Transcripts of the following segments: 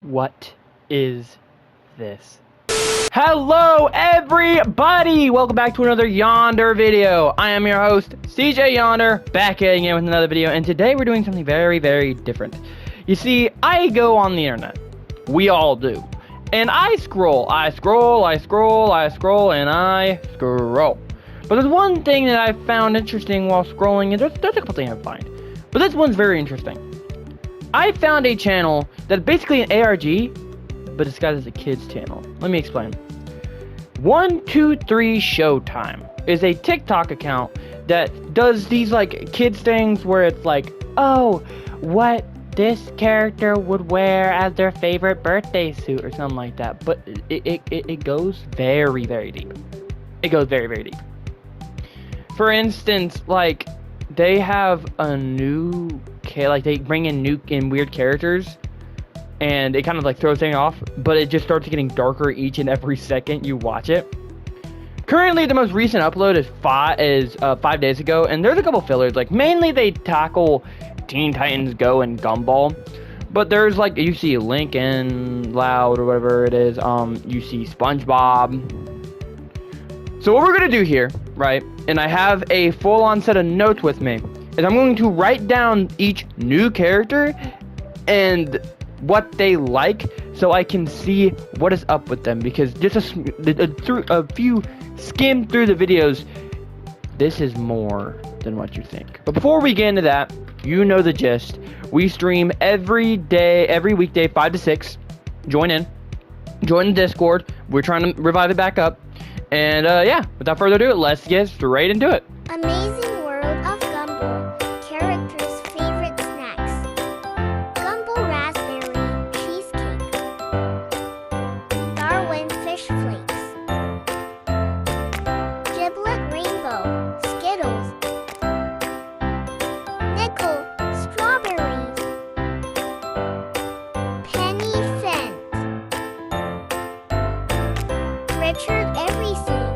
What is this? Hello everybody! Welcome back to another Yonder video. I am your host, CJ Yonder, back again with another video, and today we're doing something very, very different. You see, I go on the internet. We all do. And I scroll. And I scroll. But there's one thing that I found interesting while scrolling, and there's a couple things I find. But this one's very interesting. I found a channel that's basically an ARG, but disguised as a kid's channel. Let me explain. 123Showtime is a TikTok account that does these like kids things where it's like, oh, what this character would wear as their favorite birthday suit or something like that. But it goes very, very deep. It goes very, very deep. For instance, like they have a new like they bring in new and weird characters, and it kind of like throws things off, but it just starts getting darker each and every second you watch it. Currently, the most recent upload is 5 days ago, and there's a couple fillers. Like mainly they tackle Teen Titans Go and Gumball, but there's like you see Lincoln Loud or whatever it is. You see SpongeBob. So what we're gonna do here, right? And I have a full-on set of notes with me. And I'm going to write down each new character and what they like, so I can see what is up with them. Because just through a few skim through the videos, this is more than what you think. But before we get into that, you know the gist. We stream every day, every weekday, 5 to 6. Join in. Join the Discord. We're trying to revive it back up. And yeah, without further ado, let's get straight into it. Amazing world of Gumball. Characters' favorite snacks. Gumball raspberry cheesecake. Darwin fish flakes. Giblet rainbow Skittles. Nickel strawberries. Penny scent. Richard everything.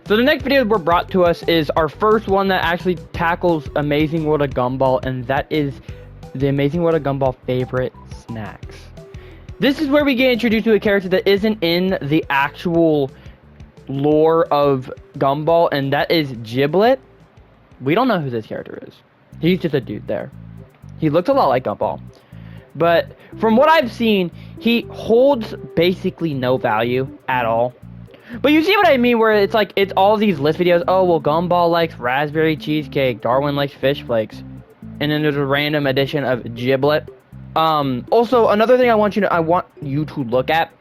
So the next video we're brought to us is our first one that actually tackles Amazing World of Gumball, and that is the Amazing World of Gumball favorite snacks. This is where we get introduced to a character that isn't in the actual lore of Gumball, and that is Giblet. We don't know who this character is. He's just a dude there. He looks a lot like Gumball. But from what I've seen, he holds basically no value at all. But you see what I mean, where it's like, it's all these list videos. Oh, well, Gumball likes raspberry cheesecake. Darwin likes fish flakes. And then there's a random edition of Giblet. Also, another thing I want you to look at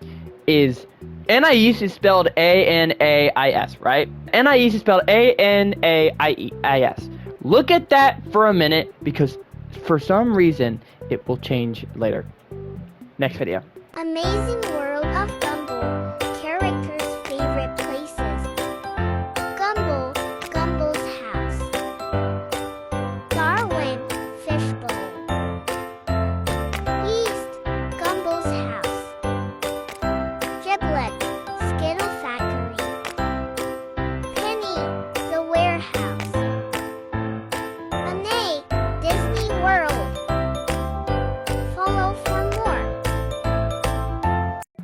is Anais is spelled A-N-A-I-S, right? Anais is spelled A-N-A-I-E-I-S. Look at that for a minute, because for some reason, it will change later. Next video. Amazing world of Gumball. Characters' favorite places. Gumball, Gumball's house. Darwin, fishbowl. Yeast, Gumball's house. Giblet, Skittle factory. Penny, the warehouse. Anay, Disney World. Follow for more.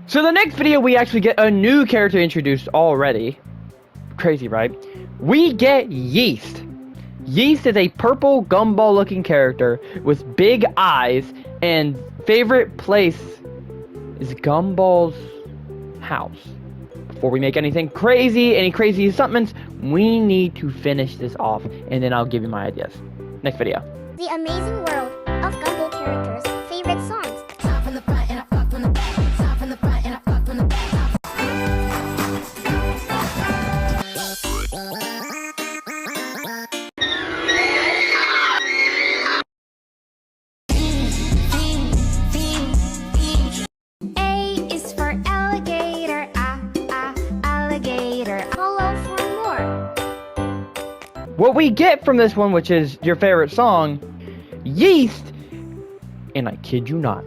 So the next video, we actually get a new character introduced already. Crazy, right? We get Yeast. Yeast is a purple Gumball looking character with big eyes, and favorite place is Gumball's house. Before we make any crazy assumptions, we need to finish this off, and then I'll give you my ideas. Next video. The amazing world of Gumball characters' favorite songs. Top from the front and I fuck from the back. Top from the front and I fuck from the back. A is for alligator, alligator. Follow for more. What we get from this one, which is your favorite song, Yeast, and I kid you not,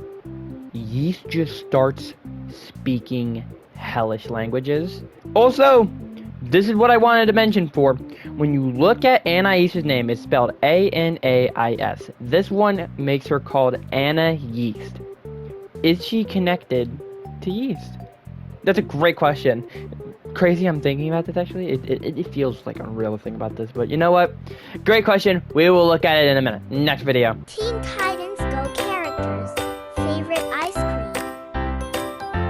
Yeast just starts speaking hellish languages. Also, this is what I wanted to mention for. When you look at Anais's name, it's spelled A-N-A-I-S. This one makes her called Anna Yeast. Is she connected to yeast? That's a great question. Crazy I'm thinking about this actually. It feels like unreal to think about this, but you know what? Great question. We will look at it in a minute. Next video. Teen Titans Go characters. Favorite ice cream.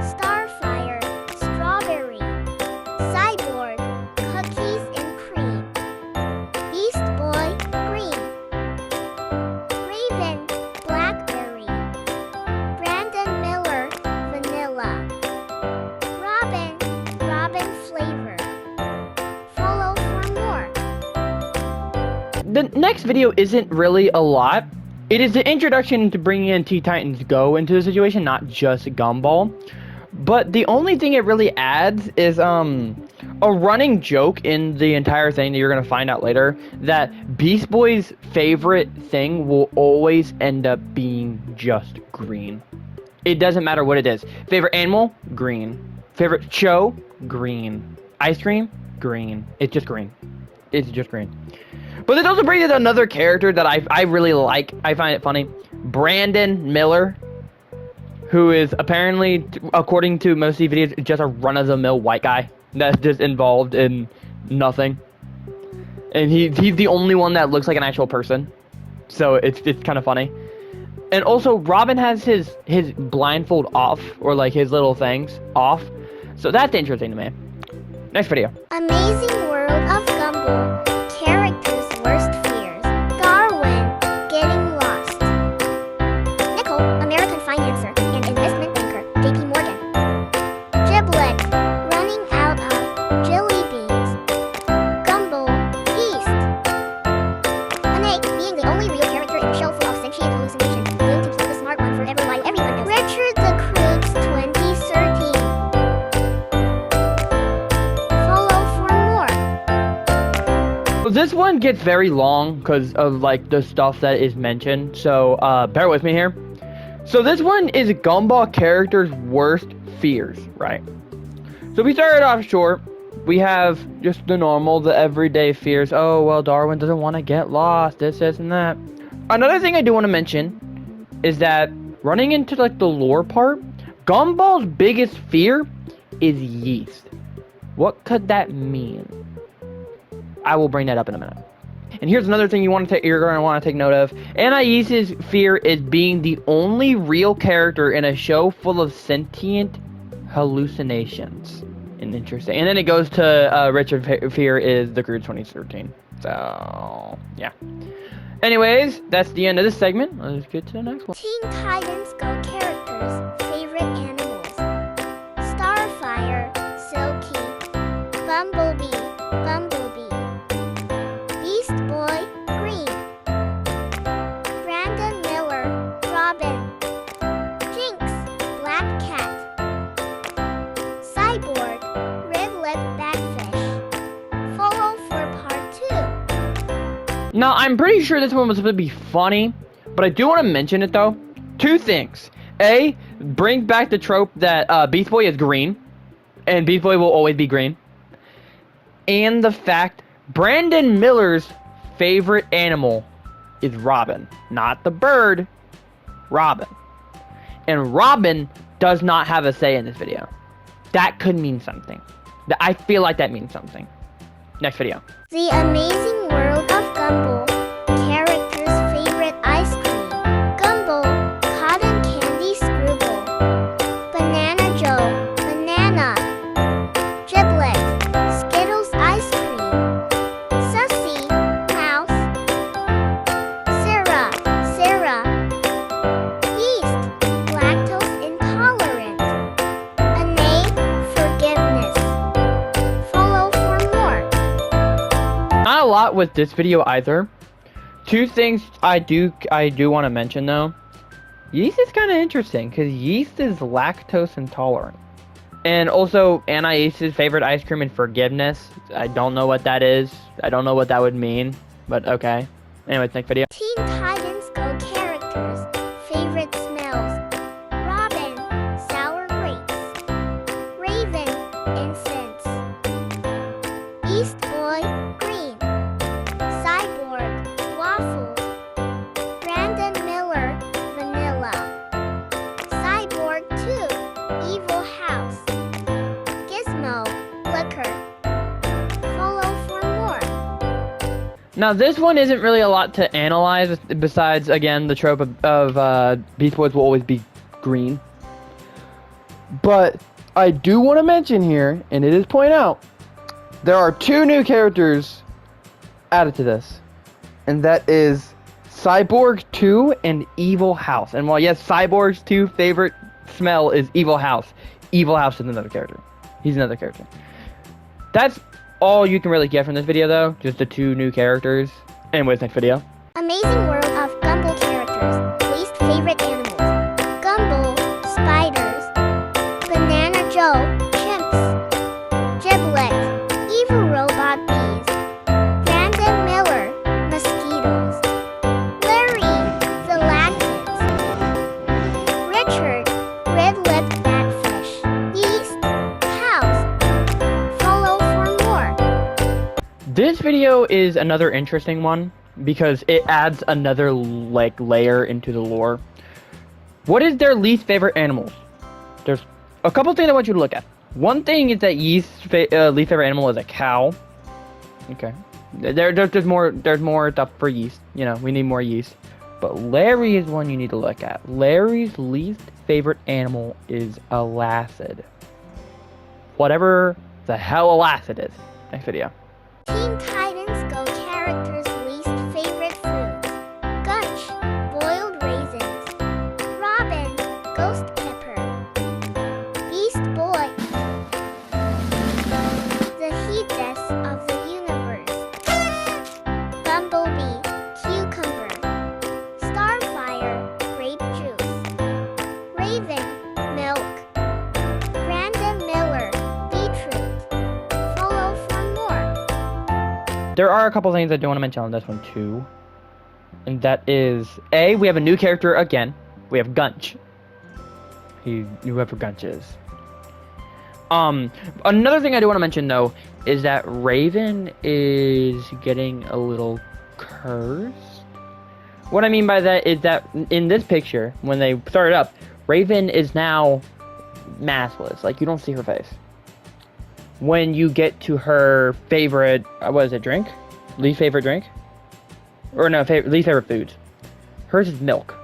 Starfire, strawberry. Cyborg, cookies and cream. Beast Boy, green. Raven, blackberry. Brandon Miller, vanilla. Robin flavor. Follow for more. The next video isn't really a lot. It is the introduction to bringing in Teen Titans Go into the situation, not just Gumball. But the only thing it really adds is a running joke in the entire thing that you're gonna find out later, that Beast Boy's favorite thing will always end up being just green. It doesn't matter what it is. Favorite animal? Green. Favorite show? Green. Ice cream? Green. It's just green. It's just green. But it also brings in another character that I really like. I find it funny. Brandon Miller, who is apparently, according to most of the videos, just a run-of-the-mill white guy that's just involved in nothing. And he's the only one that looks like an actual person. So it's kind of funny. And also, Robin has his blindfold off, or like his little things off. So that's interesting to me. Next video. Amazing World of Gumball. Characters' worst fears. Darwin, getting lost. Nicole, American financier and investment banker, JP Morgan. Giblet, running out of jelly beans. Gumball, Beast. Annette, being the only real character in a show full of sentient hallucinations. Blue to play the smart one forever while everyone knows. Richard the Crooks 2013. This one gets very long because of like the stuff that is mentioned, so bear with me here. So this one is Gumball characters' worst fears, right? So we started off short. We have just the normal, the everyday fears. Oh, well, Darwin doesn't want to get lost, this, and that. Another thing I do want to mention is that running into like the lore part, Gumball's biggest fear is yeast. What could that mean? I will bring that up in a minute. And here's another thing you're going to want to take note of. Anaise's fear is being the only real character in a show full of sentient hallucinations. And interesting. And then it goes to Richard's fear is the Crude 2013. So, yeah. Anyways, that's the end of this segment. Let's get to the next one. Teen Titans Go characters. Favorite animals. Starfire, Silky. Bumblebee. Beast Boy, green. Brandon Miller, Robin. Jinx, black cat. Cyborg, red-lip batfish. Follow for part 2. Now, I'm pretty sure this one was supposed to be funny, but I do want to mention it though. Two things. A, bring back the trope that Beast Boy is green, and Beast Boy will always be green. And the fact Brandon Miller's favorite animal is Robin. Not the bird, Robin. And Robin does not have a say in this video. That could mean something. I feel like that means something. Next video. The Amazing World of Gumball. Characters' favorite ice cream. Gumball, cotton candy screwball. Banana Joe, banana. Giblet, Skittles ice cream. Sussy, mouse. Sarah. Beast, lactose intolerant. Anae, forgiveness. Follow for more. Not a lot with this video either. Two things I do want to mention though. Yeast is kind of interesting because yeast is lactose intolerant. And also Anaise's favorite ice cream and forgiveness. I don't know what that is. I don't know what that would mean, but okay. Anyways, next video. Teen Titans Go characters. Favorite smells. Robin, sour grapes. Raven, incense. Boy, Green. Cyborg, Waffles. Brandon Miller, Vanilla. Cyborg 2, Evil House. Gizmo, Liquor. Follow for more. Now, this one isn't really a lot to analyze, besides, again, the trope of Beast Boys will always be green. But I do want to mention here, and it is point out, there are 2 new characters added to this. And that is Cyborg 2 and Evil House. And while, yes, Cyborg's 2 favorite smell is Evil House, Evil House is another character. He's another character. That's all you can really get from this video, though. Just the 2 new characters. Anyways, next video. Amazing world of Gumball characters. Least favorite animals. Gumball, spiders. Banana Joe, chimps. Giblet, evil robot bees. Brandon Miller, mosquitoes. Larry, the lactids. Richard, red-lipped batfish. Yeast, cows. Follow for more. This video is another interesting one because it adds another layer into the lore. What is their least favorite animals? There's a couple things I want you to look at. One thing is that Yeast's least favorite animal is a cow. Okay, there's more stuff for Yeast. You know, we need more Yeast. But Larry is one you need to look at. Larry's least favorite animal is a lacid. Whatever the hell a lacid is. Next video. Teen Titans Go characters' least favorite foods. Gunch, boiled raisins. Robin, ghost pepper. Beast Boy, the heatess of the universe. Bumblebee, cucumber. Starfire, grape juice. Raven, milk. Brandon Miller, beetroot. Follow for more. There are a couple things I do want to mention on this one too. And that is, A, we have a new character again. We have Gunch. Whoever Gunch is. Another thing I do want to mention though is that Raven is getting a little cursed. What I mean by that is that in this picture, when they start it up, Raven is now maskless. Like, you don't see her face. When you get to her favorite, what is it, drink? Least favorite drink? Or no, least favorite foods. Hers is milk.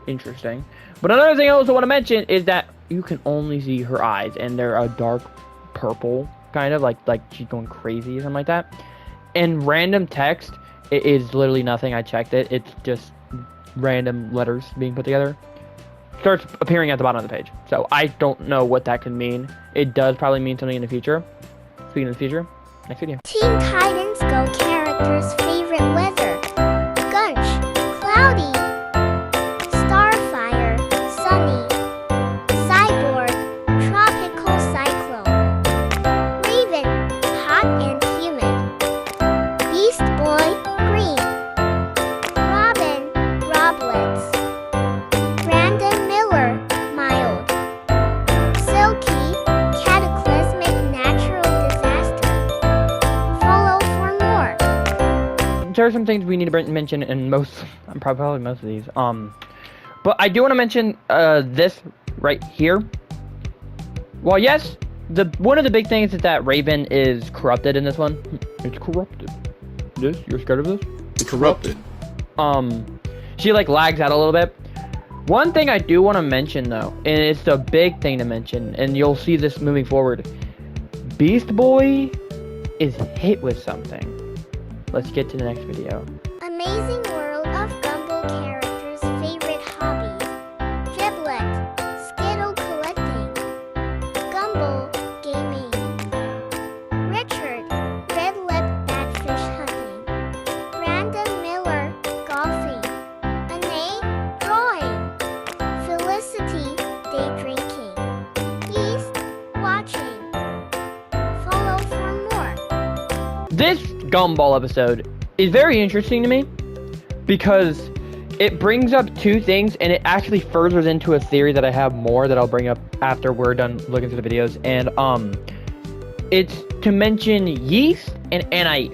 Interesting. But another thing I also want to mention is that you can only see her eyes, and they're a dark purple, kind of, like she's going crazy or something like that. And random text, it is literally nothing. I checked it. It's just random letters being put together. Starts appearing at the bottom of the page. So I don't know what that could mean. It does probably mean something in the future. Speaking of the future, next video. Teen Titans Go characters' favorite weather. Gunch, cloudy. Starfire, sunny. Cyborg, tropical cyclone. Raven, hot and humid. Beast Boy, green. Robin, roblets. Brandon Miller, mild. Silky, cataclysmic natural disaster. Follow for more. There are some things we need to mention in probably most of these. But I do want to mention this right here. Well, yes, one of the big things is that Raven is corrupted in this one. It's corrupted. This? You're scared of this? It's corrupted. She like lags out a little bit. One thing I do want to mention though, and it's the big thing to mention, and you'll see this moving forward. Beast Boy is hit with something. Let's get to the next video. Amazing world of Gumball characters' favorite hobbies. Giblet, Skittle collecting. Gumball, gaming. Richard, red-lipped batfish hunting. Brandon Miller, golfing. Anae, drawing. Felicity, day drinking. Yeast, watching. Follow for more. This Gumball episode is very interesting to me because it brings up 2 things, and it actually furthers into a theory that I have more that I'll bring up after we're done looking through the videos. And it's to mention Yeast and Anais.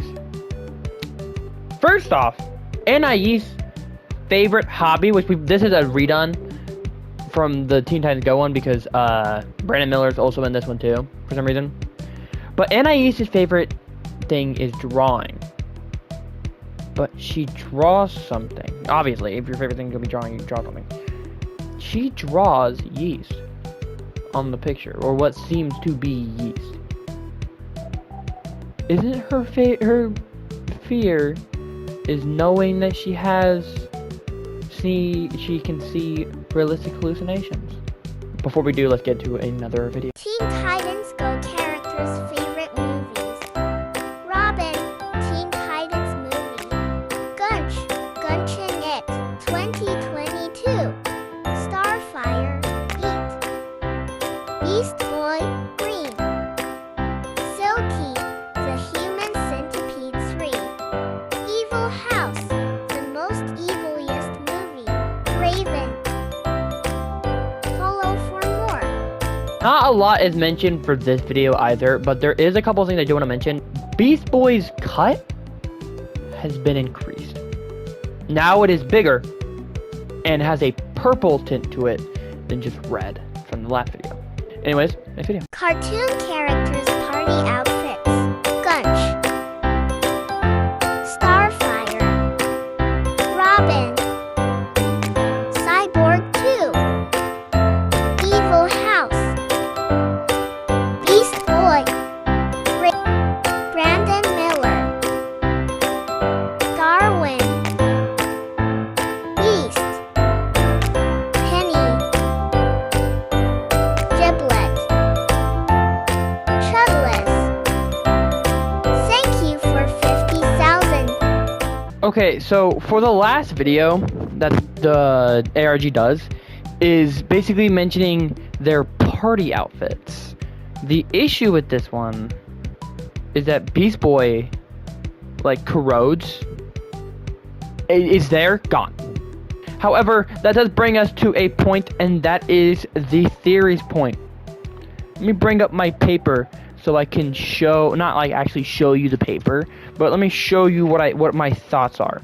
First off, Anais' favorite hobby, which this is a redone from the Teen Titans Go one because Brandon Miller's also in this one too for some reason. But Anais' favorite thing is drawing. But she draws something. Obviously, if your favorite thing is gonna be drawing, you draw something. She draws yeast on the picture, or what seems to be yeast. Isn't her fear is knowing that she can see realistic hallucinations? Before we do, let's get to another video. Teen Titans Go characters' favorite movies. Robin, Teen Titans movie. Gunch, Gunchin' It, 2022. Starfire, Heat. Beast Boy, Green. Silky, The Human Centipede 3. Evil House, The Most Eviliest Movie. Raven. Follow for more. Not a lot is mentioned for this video either, but there is a couple things I do want to mention. Beast Boy's cut has been increased. Now it is bigger and has a purple tint to it than just red from the last video. Anyways, next video. Cartoon characters' party outfits. Gunch. Starfire. Robin. Cyborg 2. Evil House. Beast Boy. Brandon Miller. Darwin. Beast. Penny. Giblet. Chudless. Thank you for 50,000. Okay, so for the last video that the ARG does is basically mentioning their party outfits. The issue with this one is that Beast Boy corrodes. Is there, gone. However, that does bring us to a point, and that is the theories point. Let me bring up my paper so I can show, not actually show you the paper, but let me show you what my thoughts are.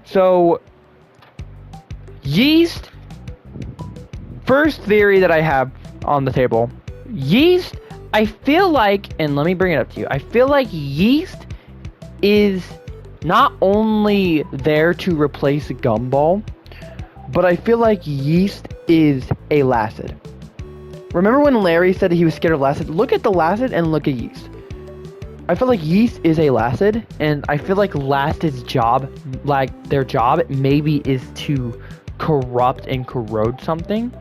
So, yeast, first theory that I have on the table. Yeast, I feel like, and let me bring it up to you, I feel like yeast is not only there to replace Gumball, but I feel like yeast is a Lacid. Remember when Larry said he was scared of Lacid? Look at the Lacid and look at yeast. I feel like yeast is a Lacid, and I feel like Lacid's job, their job, maybe is to corrupt and corrode something,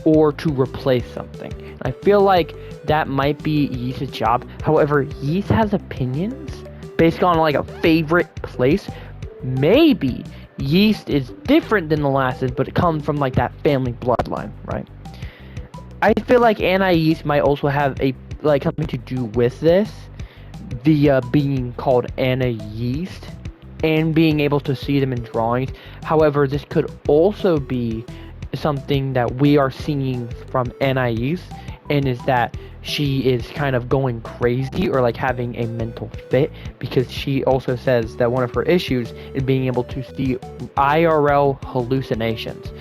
or to replace something. I feel like that might be yeast's job. However, yeast has opinions based on a favorite place. Maybe yeast is different than the Lacid, but it comes from that family bloodline, right? I feel like Anais might also have something to do with this, via being called Anna Yeast and being able to see them in drawings. However, this could also be something that we are seeing from Anais, and is that she is kind of going crazy or having a mental fit, because she also says that one of her issues is being able to see IRL hallucinations.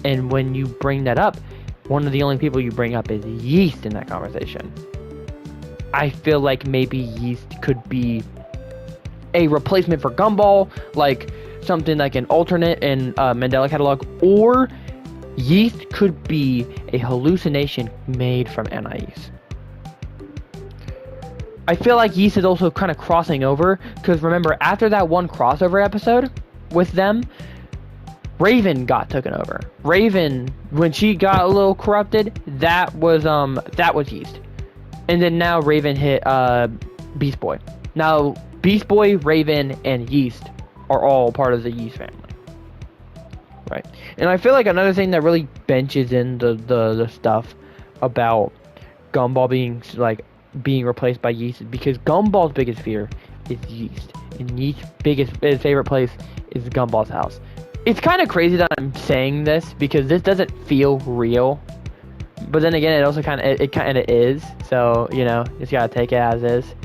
And when you bring that up, one of the only people you bring up is yeast in that conversation. I feel like maybe yeast could be a replacement for Gumball, something like an alternate in Mandela Catalog, or yeast could be a hallucination made from Anais. I feel like yeast is also kind of crossing over, because remember, after that one crossover episode with them, Raven got taken over. Raven, when she got a little corrupted, that was yeast. And then now Raven hit Beast Boy. Now Beast Boy, Raven, and Yeast are all part of the Yeast family. Right. And I feel like another thing that really benches in the stuff about Gumball being replaced by Yeast is because Gumball's biggest fear is Yeast. And Yeast's his favorite place is Gumball's house. It's kind of crazy that I'm saying this, because this doesn't feel real. But then again, it also kind of is. So you know, just gotta take it as is.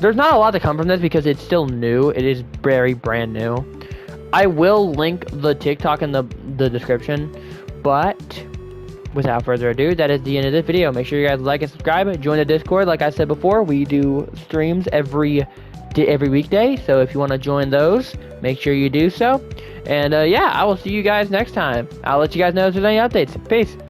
There's not a lot to come from this because it's still new. It is very brand new. I will link the TikTok in the description, but without further ado, that is the end of this video. Make sure you guys like and subscribe. Join the Discord. Like I said before, we do streams every weekday. So if you want to join those, make sure you do so. And yeah, I will see you guys next time. I'll let you guys know if there's any updates. Peace.